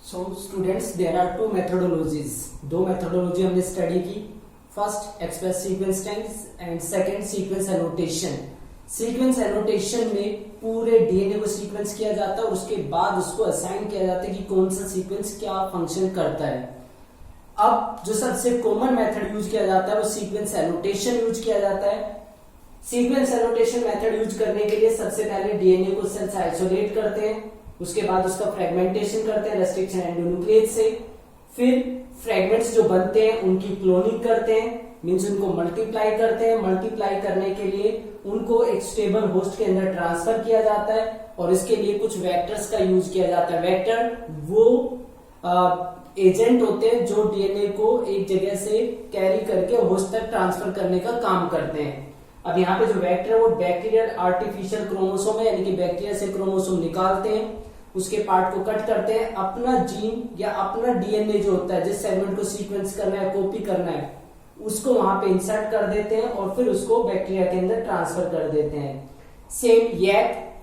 So students there are two methodologies, दो methodology हमने study की। First express sequence times and second sequence annotation. Sequence annotation में पूरे DNA को sequence किया जाता है और उसके बाद उसको असाइन किया जाता है कि कौन सा सीक्वेंस क्या फंक्शन करता है। अब जो सबसे कॉमन मेथड यूज किया जाता है वो सीक्वेंस एनोटेशन यूज किया जाता है। सीक्वेंस एनोटेशन मेथड यूज करने के लिए सबसे पहले डीएनए को सेल से आइसोलेट करते हैं, उसके बाद उसका फ्रेगमेंटेशन करते हैं रेस्ट्रिक्शन एंडोन्यूक्लियस से, फिर फ्रेगमेंट्स जो बनते हैं उनकी क्लोनिंग करते हैं, मींस उनको मल्टीप्लाई करते हैं। मल्टीप्लाई करने के लिए उनको एक स्टेबल होस्ट के अंदर ट्रांसफर किया जाता है और इसके लिए कुछ वेक्टर्स का यूज किया जाता है। वेक्टर वो एजेंट होते हैं जो डीएनए को एक जगह से कैरी करके होस्ट तक ट्रांसफर करने का काम करते हैं। अब यहाँ पे जो वेक्टर है वो बैक्टीरियल आर्टिफिशियल क्रोमोसोम है, यानी कि बैक्टीरिया से क्रोमोसोम निकालते हैं, उसके पार्ट को कट करते हैं, अपना जीन या अपना डीएनए जो होता है जिस सेगमेंट को सीक्वेंस करना है, कॉपी करना है, उसको वहां पे इंसर्ट कर देते हैं और फिर उसको बैक्टीरिया के अंदर ट्रांसफर कर देते हैं। Same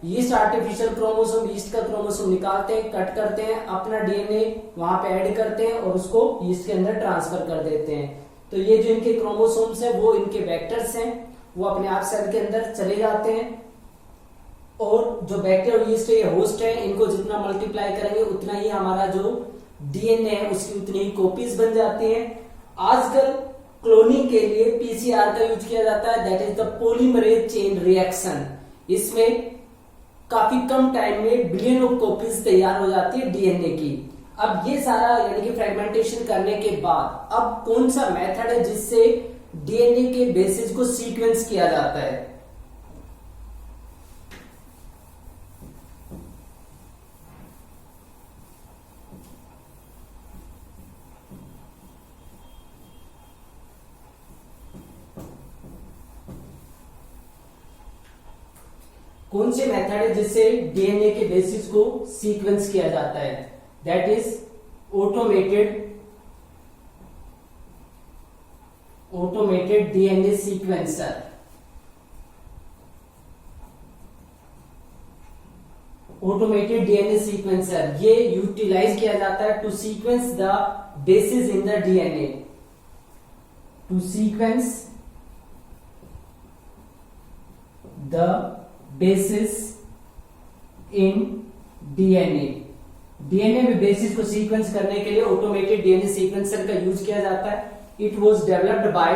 yeast artificial chromosome, yeast का क्रोमोसोम निकालते हैं, कट करते हैं, अपना डीएनए वहां पे ऐड करते हैं और उसको यीस्ट के अंदर ट्रांसफर कर देते हैं। तो ये जो इनके क्रोमोसोम्स है वो इनके वेक्टर्स हैं, वो अपने आप सेल के अंदर चले जाते हैं और जो बैक्टीरिया और यीस्ट है, होस्ट है, इनको जितना मल्टीप्लाई करेंगे उतना ही हमारा जो डीएनए है उसकी उतनी ही कॉपीज बन जाती हैं। आजकल क्लोनिंग के लिए पीसीआर का यूज किया जाता है, that is the polymerase chain reaction. इसमें काफी कम टाइम में बिलियन ऑफ कॉपीज तैयार हो जाती है डीएनए की। अब ये सारा यानी कि फ्रेगमेंटेशन करने के बाद अब कौन सा मेथड है जिससे डीएनए के बेसिस को सीक्वेंस किया जाता है? कौन से मेथड है जिससे डीएनए के बेसिस को सीक्वेंस किया जाता है? That is automated DNA sequencer. Automated DNA sequencer ये यूटिलाइज किया जाता है to sequence the bases in the DNA, to sequence the bases in DNA. DNA में बेसिस को सीक्वेंस करने के लिए ऑटोमेटेड डीएनए सीक्वेंसर का यूज किया जाता है। It was developed by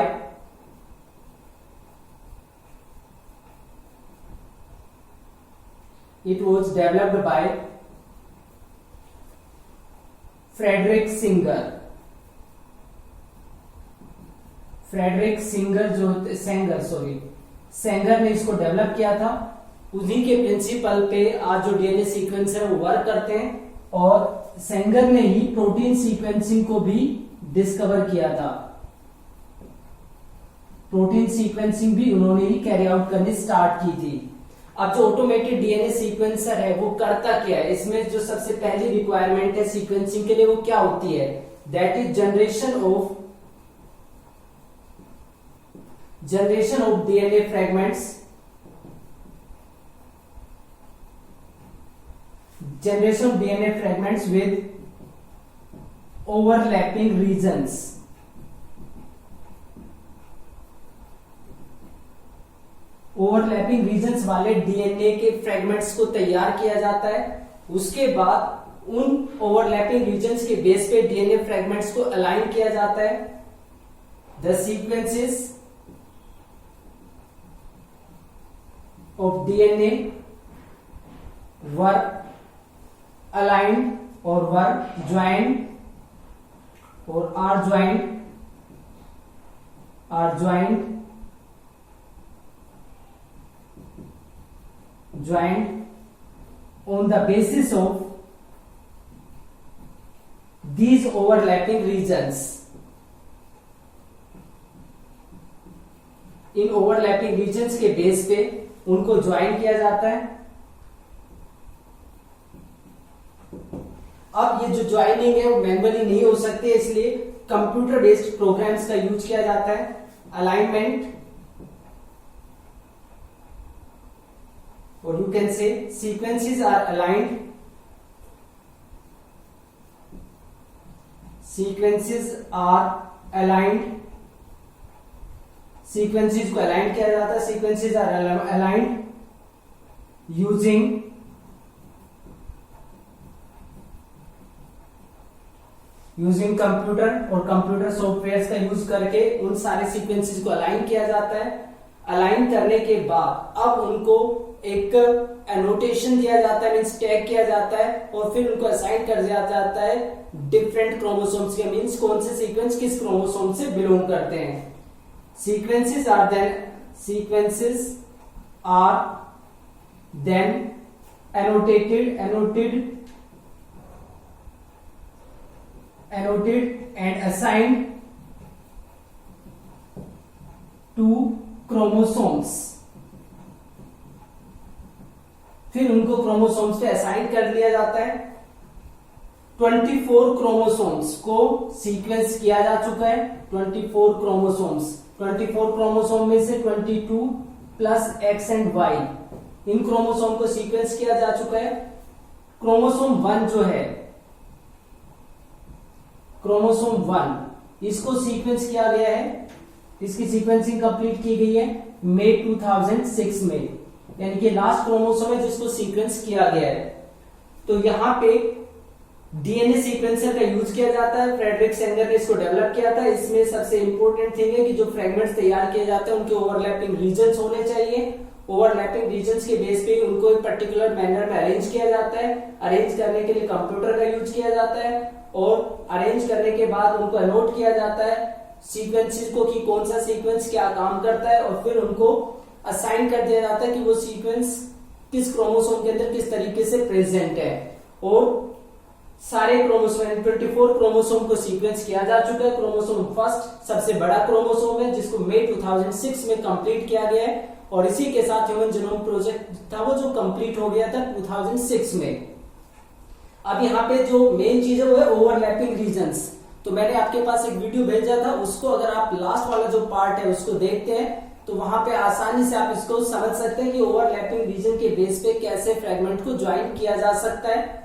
Frederick Sanger ने इसको डेवलप किया था। उन्हीं के प्रिंसिपल पे आज जो डीएनए सीक्वेंसर है वो वर्क करते हैं और सेंगर ने ही प्रोटीन सीक्वेंसिंग को भी डिस्कवर किया था। प्रोटीन सीक्वेंसिंग भी उन्होंने ही कैरी आउट करनी स्टार्ट की थी। अब जो ऑटोमेटेड डीएनए सीक्वेंसर है वो करता क्या है? इसमें जो सबसे पहली रिक्वायरमेंट है सीक्वेंसिंग के लिए वो क्या होती है? That is generation of DNA fragments, generation of DNA fragments with overlapping regions. Overlapping regions वाले डीएनए के फ्रेगमेंट्स को तैयार किया जाता है। उसके बाद उन ओवरलैपिंग रीजन्स के बेस पे डीएनए फ्रेगमेंट्स को अलाइन किया जाता है। The sequences of DNA were aligned or were joined or are joined on the basis of these overlapping regions. इन ओवरलैपिंग रीजन्स के बेस पे उनको ज्वाइन किया जाता है। अब ये जो ज्वाइनिंग है वो मैनुअली नहीं हो सकती है, इसलिए कंप्यूटर बेस्ड प्रोग्राम्स का यूज किया जाता है। Alignment or you can say sequences are aligned sequences are aligned, sequences को अलाइन किया जाता है, sequences are aligned using computer, और कंप्यूटर सॉफ्टवेयर का यूज करके उन सारे सीक्वेंसेस को अलाइन किया जाता है। अलाइन करने के बाद अब उनको एक एनोटेशन दिया जाता है, मीन्स टैग किया जाता है, और फिर उनको असाइन कर दिया जाता है डिफरेंट क्रोमोसोम्स के, मीन्स कौन से सीक्वेंस किस क्रोमोसोम से बिलोंग करते हैं। Sequences are then annotated and assigned to chromosomes, फिर उनको क्रोमोसोम्स पे असाइन कर दिया जाता है। 24 क्रोमोसोम्स को सीक्वेंस किया जा चुका है। 24 क्रोमोसोम में से 22 प्लस एक्स एंड वाई, इन क्रोमोसोम को सीक्वेंस किया जा चुका है। क्रोमोसोम 1 जो है, क्रोमोसोम 1 इसको सीक्वेंस किया गया है, इसकी सीक्वेंसिंग कंप्लीट की गई है मई 2006 में, यानी कि लास्ट क्रोमोसोम है जिसको सीक्वेंस किया गया है। तो यहां पे डीएनए सीक्वेंसर का यूज किया जाता है, फ्रेडरिक सेंगर ने इसको डेवलप किया था। इसमें सबसे इंपॉर्टेंट थिंग है कि जो फ्रेगमेंट्स तैयार किए जाते हैं उनके ओवरलैपिंग रीजन्स होने चाहिए। ओवरलैपिंग रीजन्स के बेस पे उनको एक पर्टिकुलर मैनर में अरेंज किया जाता है। अरेंज करने के लिए कंप्यूटर का यूज किया जाता है, और अरेंज करने के बाद उनको नोट किया जाता है सीक्वेंसेस को कि कौन सा सीक्वेंस क्या काम करता है, और फिर उनको असाइन कर दिया जाता है कि वो सीक्वेंस किस क्रोमोसोम के अंदर किस तरीके से प्रेजेंट है। और सारे क्रोमोसोम 24 क्रोमोसोम को सीक्वेंस किया जा चुका है। क्रोमोसोम फर्स्ट सबसे बड़ा क्रोमोसोम है जिसको मई 2006 में कंप्लीट किया गया है, और इसी के साथ ह्यूमन जीनोम प्रोजेक्ट था वो जो कंप्लीट हो गया था 2006 में। अब यहाँ पे जो मेन चीज है वो है ओवरलैपिंग रीजन्स। तो मैंने आपके पास एक वीडियो भेजा था, उसको अगर आप लास्ट वाला जो पार्ट है उसको देखते हैं तो वहां पे आसानी से आप इसको समझ सकते हैं कि ओवरलैपिंग रीजन के बेस पे कैसे फ्रेगमेंट को ज्वाइन किया जा सकता है।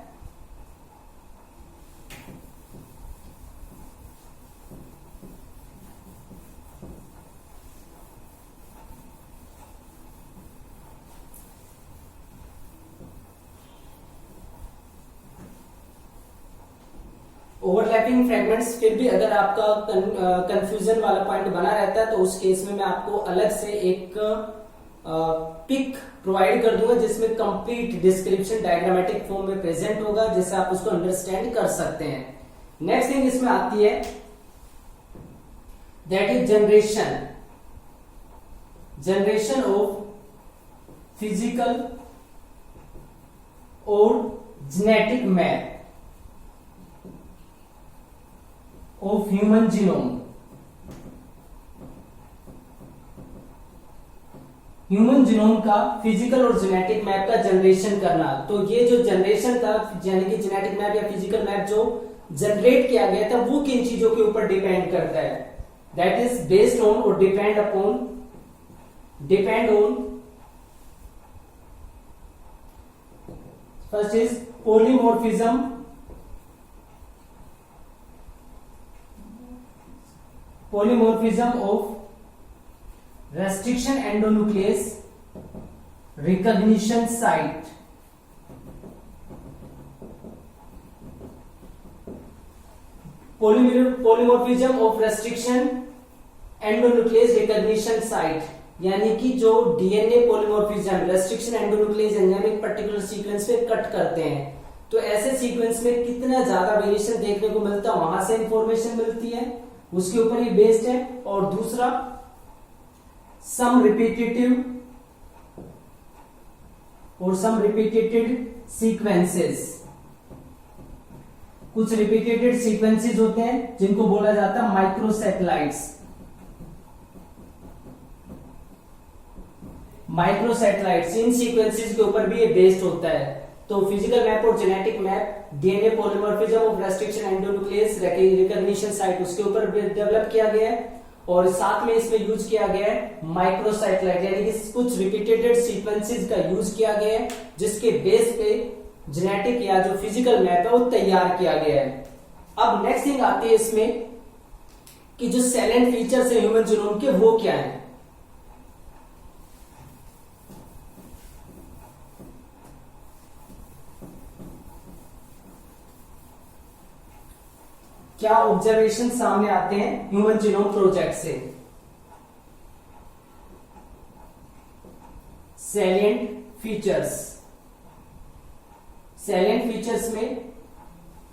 ओवरलैपिंग फ्रेगमेंट्स फिर भी अगर आपका कंफ्यूजन वाला पॉइंट बना रहता है तो उस केस में मैं आपको अलग से एक पिक प्रोवाइड कर दूंगा जिसमें कंप्लीट डिस्क्रिप्शन डायग्रामेटिक फॉर्म में प्रेजेंट होगा, जिससे आप उसको अंडरस्टैंड कर सकते हैं। नेक्स्ट थिंग इसमें आती है that is generation of physical और genetic map of human genome. Human genome का फिजिकल और जेनेटिक मैप का जनरेशन करना। तो ये जो जनरेशन था, यानी कि जेनेटिक मैप या फिजिकल मैप जो जनरेट किया गया था, वो किन चीजों के ऊपर डिपेंड करता है? दैट इज बेस्ड ऑन और depend on first is polymorphism of restriction endonuclease recognition site। polymorphism of restriction endonuclease recognition site, यानी कि जो DNA polymorphism restriction endonuclease enzyme एक पर्टिकुलर सीक्वेंस पे कट करते हैं, तो ऐसे सीक्वेंस में कितना ज्यादा वेरिएशन देखने को मिलता है, वहां से इंफॉर्मेशन मिलती है, उसके ऊपर ये बेस्ड है। और दूसरा सम रिपीटेटेड सीक्वेंसेस, कुछ रिपीटेटेड सीक्वेंसेस होते हैं जिनको बोला जाता है माइक्रोसैटेलाइट्स। इन सीक्वेंसेस के ऊपर भी ये बेस्ड होता है। तो फिजिकल मैप और genetic map, DNA polymorphism of restriction endonuclease recognition site, उसके ऊपर डेवलप किया गया है। और साथ में इसमें यूज किया गया है माइक्रोसैटेलाइट, यानी कि कुछ रिपीटेटेड सीक्वेंसेस का यूज किया गया है जिसके बेस पे जेनेटिक या जो फिजिकल मैप है वो तैयार किया गया है। अब नेक्स्ट थिंग आती है इसमें कि जो सैलेंट फीचर्स है ह्यूमन जीनोम के वो क्या है। क्या ऑब्जर्वेशन सामने आते हैं ह्यूमन जीनोम प्रोजेक्ट से। सैलिएंट फीचर्स, सैलिएंट फीचर्स में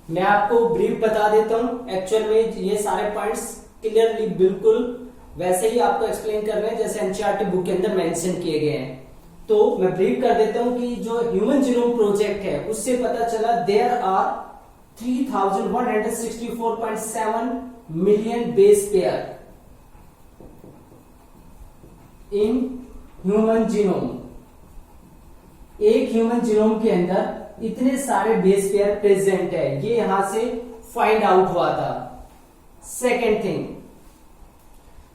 मैं आपको ब्रीफ बता देता हूं। एक्चुअल में ये सारे पॉइंट्स क्लियरली बिल्कुल वैसे ही आपको एक्सप्लेन कर रहे हैं जैसे एनसीईआरटी बुक के अंदर मेंशन किए गए हैं। तो मैं ब्रीफ कर देता हूं कि जो ह्यूमन जीनोम प्रोजेक्ट है उससे पता चला there are 3164.7 million base pair in human genome. एक ह्यूमन जीनोम के अंदर इतने सारे बेस पेयर प्रेजेंट है, ये यहां से फाइंड आउट हुआ था। सेकेंड थिंग,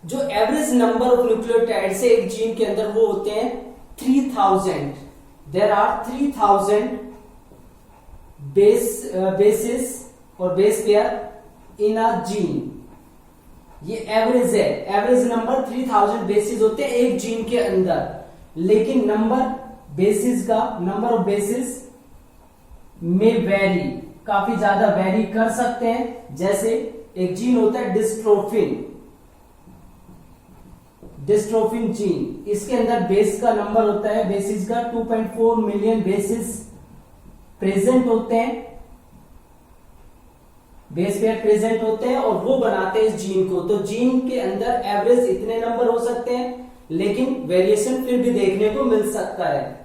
जो एवरेज नंबर ऑफ न्यूक्लियोटाइड से एक जीन के अंदर वो होते हैं 3000। देयर आर 3000 बेसिस और base pair in a gene. ये एवरेज है, एवरेज नंबर 3000 बेसिस होते हैं एक जीन के अंदर, लेकिन नंबर बेसिस का नंबर ऑफ बेसिस में वेरी, काफी ज्यादा वेरी कर सकते हैं। जैसे एक जीन होता है डिस्ट्रोफिन जीन, इसके अंदर बेस का नंबर होता है, बेसिस का 2.4 मिलियन बेसिस प्रेजेंट होते हैं, बेस पेयर प्रेजेंट होते हैं और वो बनाते हैं इस जीन को। तो जीन के अंदर एवरेज इतने नंबर हो सकते हैं, लेकिन वेरिएशन फिर भी देखने को मिल सकता है।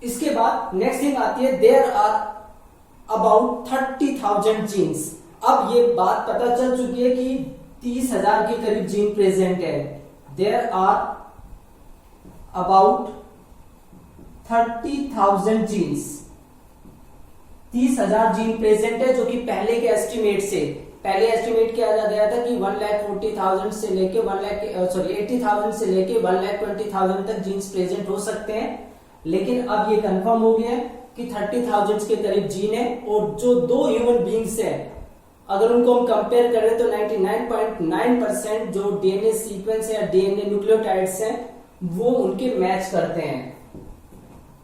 इसके बाद नेक्स्ट थिंग आती है देयर आर अबाउट 30,000 जीन्स। अब ये बात पता चल चुकी है कि 30,000 के करीब जीन प्रेजेंट है। There are about 30,000 genes, 30,000 gene present है, जो कि पहले के एस्टिमेट से, पहले एस्टिमेट किया गया था कि 1,40,000 से लेके 80,000 से लेके 1,20,000 तक जीन्स प्रेजेंट हो सकते हैं। लेकिन अब ये कंफर्म हो गया कि 30,000 के करीब जीन है। और जो दो ह्यूमन बींग्स है, अगर उनको हम कंपेयर करें तो 99.9% जो डीएनए सीक्वेंस है या डीएनए न्यूक्लियोटाइड्स हैं वो उनके मैच करते हैं।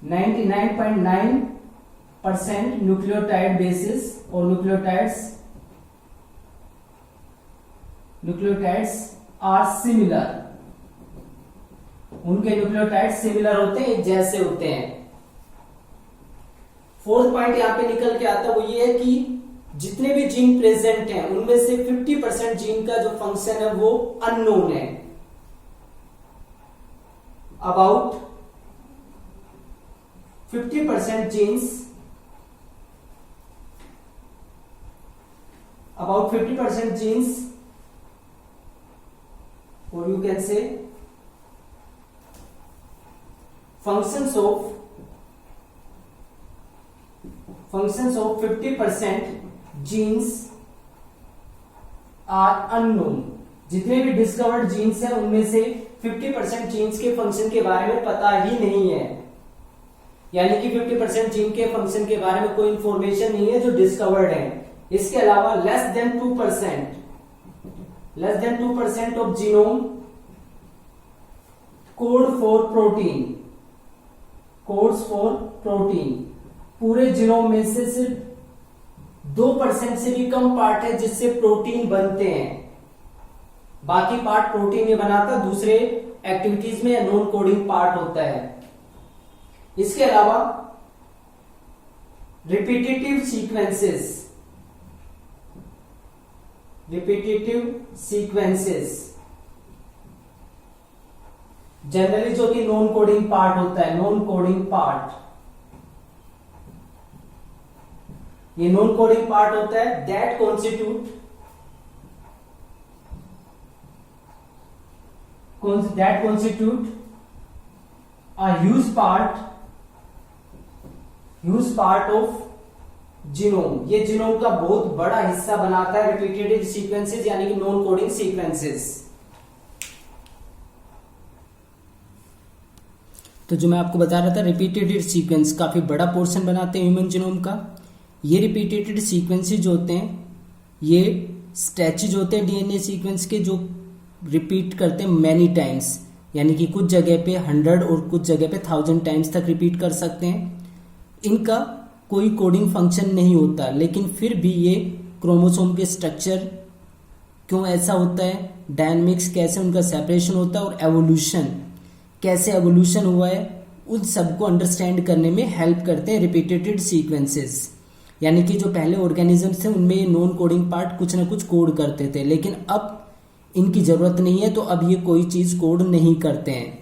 99.9% न्यूक्लियोटाइड बेसिस और न्यूक्लियोटाइड्स आर सिमिलर, उनके न्यूक्लियोटाइड सिमिलर होते हैं, एक जैसे होते हैं। फोर्थ पॉइंट यहां पे निकल के आता है वो ये है कि जितने भी जीन प्रेजेंट हैं उनमें से 50% जीन का जो फंक्शन है वो अननोन है। About 50% genes, about 50% genes, or you can say functions of 50% genes are unknown। जितने भी डिस्कवर्ड जीन्स हैं उनमें से 50% जीन्स के फंक्शन के बारे में पता ही नहीं है, यानी कि 50% जीन के फंक्शन के बारे में कोई इंफॉर्मेशन नहीं है जो डिस्कवर्ड है। इसके अलावा less than 2% of genome codes for protein. पूरे जीनोम में से सिर्फ 2% से भी कम पार्ट है जिससे प्रोटीन बनते हैं, बाकी पार्ट प्रोटीन नहीं बनाता, दूसरे एक्टिविटीज में नॉन कोडिंग पार्ट होता है। इसके अलावा रिपीटेटिव सीक्वेंसेस जनरली जो कि नॉन कोडिंग पार्ट होता है, नॉन कोडिंग पार्ट, ये नॉन कोडिंग पार्ट होता है that constitute a huge part of genome. ये जीनोम का बहुत बड़ा हिस्सा बनाता है रिपीटेटिव सीक्वेंसेस यानी कि नॉन कोडिंग सीक्वेंसेस। तो जो मैं आपको बता रहा था रिपीटेटिव सीक्वेंस काफी बड़ा पोर्शन बनाते हैं ह्यूमन जीनोम का। ये रिपीटेटेड सीक्वेंसेज होते हैं, ये स्ट्रेचेज होते हैं डीएनए सीक्वेंस के, जो रिपीट करते हैं मैनी टाइम्स, यानी कि कुछ जगह पे 100 और कुछ जगह पे 1000 टाइम्स तक रिपीट कर सकते हैं। इनका कोई कोडिंग फंक्शन नहीं होता, लेकिन फिर भी ये क्रोमोसोम के स्ट्रक्चर क्यों ऐसा होता है, डायनेमिक्स कैसे उनका सेपरेशन होता है और एवोल्यूशन कैसे एवोल्यूशन हुआ है, उन सबको अंडरस्टैंड करने में हेल्प करते हैं रिपीटेटेड सीक्वेंसेस। यानी कि जो पहले ऑर्गेनिजम्स थे उनमें ये नॉन कोडिंग पार्ट कुछ ना कुछ कोड करते थे, लेकिन अब इनकी जरूरत नहीं है, तो अब ये कोई चीज कोड नहीं करते हैं।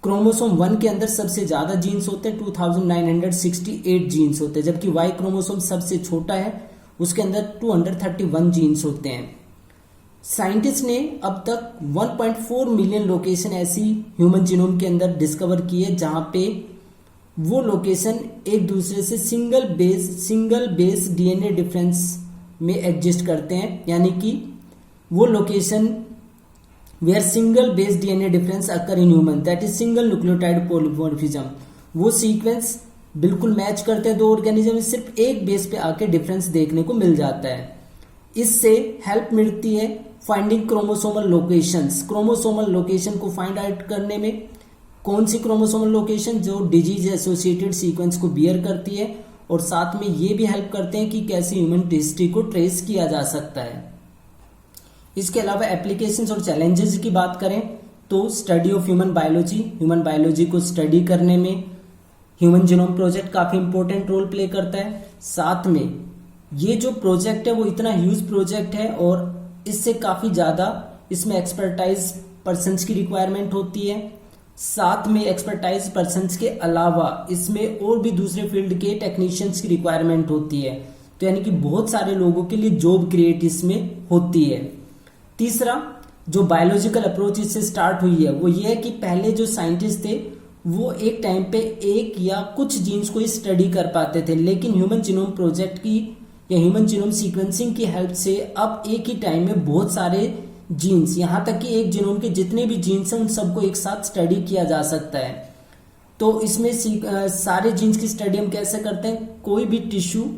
क्रोमोसोम 1 के अंदर सबसे ज्यादा जीन्स होते हैं, 2968 जीन्स होते हैं, जबकि वाई क्रोमोसोम सबसे छोटा है, उसके अंदर 231 जीन्स होते हैं। साइंटिस्ट ने अब तक 1.4 मिलियन लोकेशन ऐसी ह्यूमन जीनोम के अंदर डिस्कवर की है, जहां पे वो लोकेशन एक दूसरे से सिंगल बेस डीएनए डिफरेंस में एग्जिस्ट करते हैं, यानी कि वो location where single base DNA difference occur in human, that is single nucleotide polymorphism. वो सीक्वेंस बिल्कुल मैच करते हैं दो ऑर्गेनिज्म में, सिर्फ एक बेस पे आके डिफरेंस देखने को मिल जाता है। इससे हेल्प मिलती है finding chromosomal locations, chromosomal location को फाइंड आउट करने में। कौन सी क्रोमोसोमल लोकेशन जो डिजीज एसोसिएटेड सीक्वेंस को बियर करती है, और साथ में ये भी हेल्प करते हैं कि कैसे ह्यूमन हिस्ट्री को ट्रेस किया जा सकता है। इसके अलावा एप्लीकेशंस और चैलेंजेस की बात करें तो स्टडी ऑफ ह्यूमन बायोलॉजी को स्टडी करने में ह्यूमन जीनोम प्रोजेक्ट काफी इंपॉर्टेंट रोल प्ले करता है। साथ में ये जो प्रोजेक्ट है वो इतना ह्यूज प्रोजेक्ट है, और इससे काफी ज्यादा इसमें एक्सपर्टाइज पर्सन्स की रिक्वायरमेंट होती है। साथ में एक्सपर्टाइज पर्सन्स के अलावा इसमें और भी दूसरे फील्ड के टेक्नीशियंस की रिक्वायरमेंट होती है, तो यानी कि बहुत सारे लोगों के लिए जॉब क्रिएट इसमें होती है। तीसरा जो बायोलॉजिकल अप्रोच इससे स्टार्ट हुई है वो ये है कि पहले जो साइंटिस्ट थे वो एक टाइम पे एक या कुछ जीन्स को ही स्टडी कर पाते थे, लेकिन ह्यूमन जीनोम प्रोजेक्ट की या ह्यूमन जीनोम सीक्वेंसिंग की हेल्प से अब एक ही टाइम में बहुत सारे जीन्स, यहाँ तक कि एक जीनोम के जितने भी जीन्स हैं उन सबको एक साथ स्टडी किया जा सकता है। तो इसमें सारे जीन्स की स्टडी हम कैसे करते हैं, कोई भी टिश्यू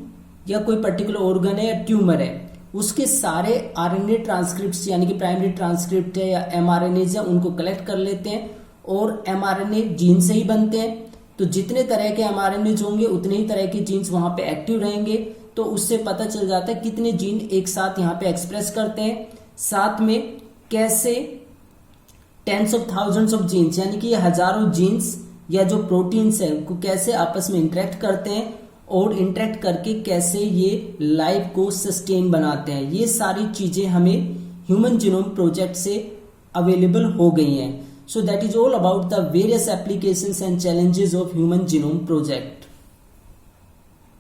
या कोई पर्टिकुलर ऑर्गन है या ट्यूमर है, उसके सारे आरएनए ट्रांसक्रिप्ट्स यानी कि प्राइमरी ट्रांसक्रिप्ट है या एमआरएनए है, उनको कलेक्ट कर लेते हैं, और एमआरएनए जीन से ही बनते हैं। तो जितने तरह के एमआरएनए होंगे उतने ही तरह के जीन्स वहां पे एक्टिव रहेंगे, तो उससे पता चल जाता है कितने जीन एक साथ यहाँ पे एक्सप्रेस करते हैं। साथ में कैसे tens of thousands of genes यानी कि हजारों जीन्स या जो प्रोटीन्स है को कैसे आपस में इंटरेक्ट करते हैं, और इंटरेक्ट करके कैसे ये लाइफ को सस्टेन बनाते हैं। ये सारी चीजें हमें ह्यूमन जीनोम प्रोजेक्ट से अवेलेबल हो गई हैं। So that is all about the various applications and challenges of human genome project.